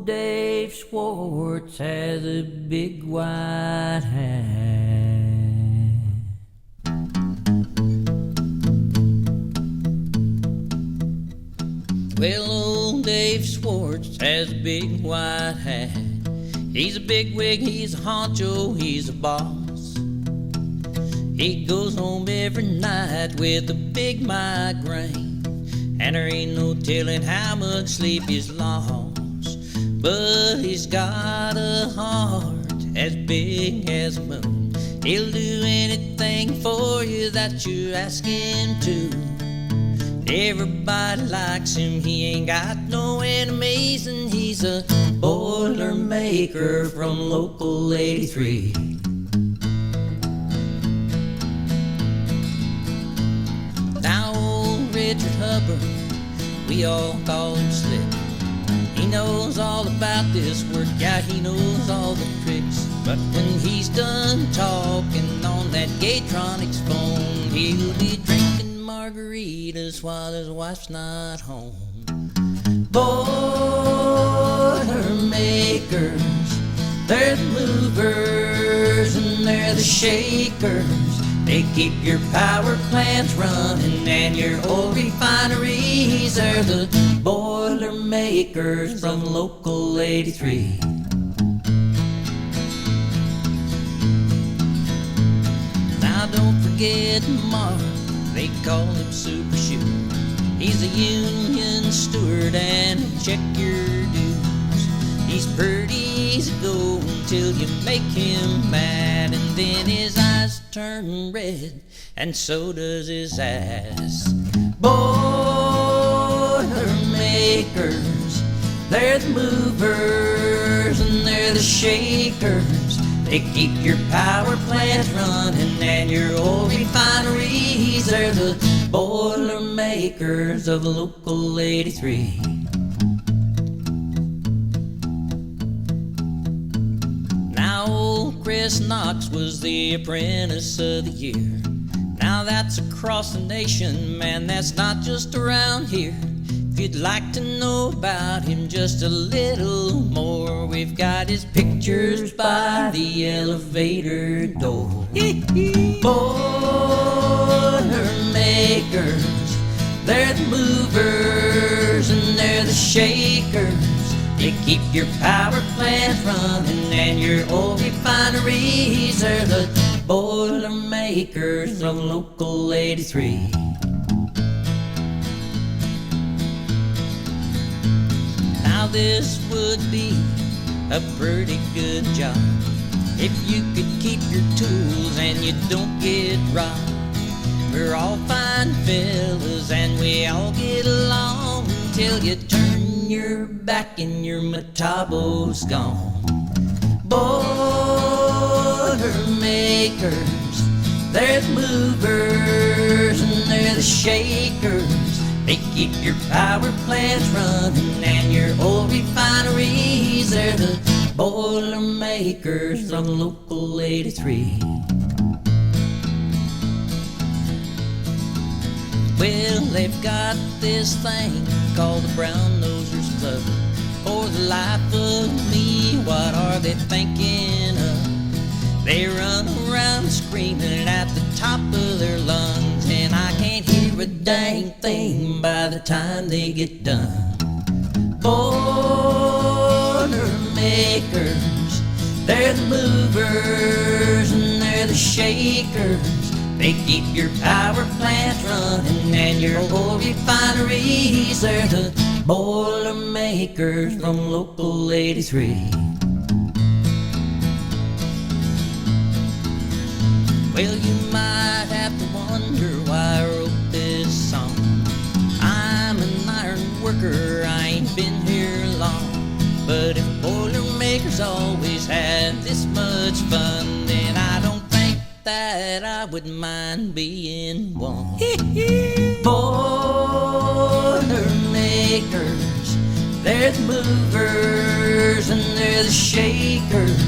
Dave Schwartz has a big white hat. Well, old Dave Schwartz has a big white hat. He's a bigwig, he's a honcho, he's a boss. He goes home every night with a big migraine, and there ain't no telling how much sleep he's lost. But he's got a heart as big as a moon. He'll do anything for you that you ask him to. Everybody likes him, he ain't got no enemies, and he's a Boilermaker from Local 83. Now old Richard Hubbard, we all call him Slick. He knows all about this work, yeah, he knows all the tricks. But when he's done talking on that Gatronics phone, he'll be drinking margaritas while his wife's not home. Boilermakers, they're the movers and they're the shakers. They keep your power plants running and your oil refineries. They're the Boilermakers from Local 83. Now don't forget Mark, they call him Super Shoe. He's a union steward and he'll check your dues. He's pretty easy to go until you make him mad, and then his eyes turn red and so does his ass. Boilermakers, they're the movers and they're the shakers. They keep your power plants running and your oil refineries. They're the Boilermakers of Local 83. Now old Chris Knox was the apprentice of the year. Now that's across the nation, man, that's not just around here. If you'd like to know about him just a little more, we've got his pictures by the elevator door. Boilermakers, they're the movers and they're the shakers. They keep your power plants running and your oil refineries. They're the Boilermakers from Local 83. Now this would be a pretty good job if you could keep your tools and you don't get robbed. We're all fine fellas and we all get along until you turn your back and your Metabo's gone. Boilermakers, they're the movers and they're the shakers. They keep your power plants running and your oil refineries. They're the Boilermakers from Local 83. Well, they've got this thing called the Brown Nosers Club. For the life of me, what are they thinking of? They run around screaming at the top of their lungs, and I can't hear a dang thing by the time they get done. Boilermakers, they're the movers and they're the shakers. They keep your power plants running and your oil refineries. They're the Boilermakers from Local 83. Well, you might have to wonder why I wrote this song. I'm an iron worker, I ain't been here long. But if Boilermakers always had this much fun, then I don't think that I would mind being one. Boilermakers, they're the movers and they're the shakers.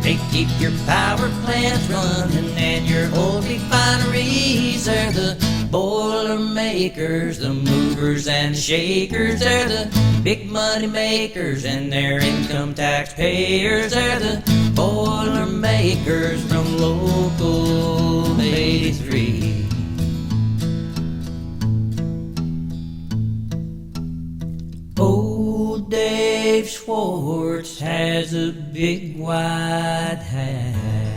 They keep your power plants running and your oil refineries. They're the Boilermakers, the movers and the shakers, they're the big money makers and they're income tax payers. They're the Boilermakers from Local 83. Old Dave Schwartz has a big white hat.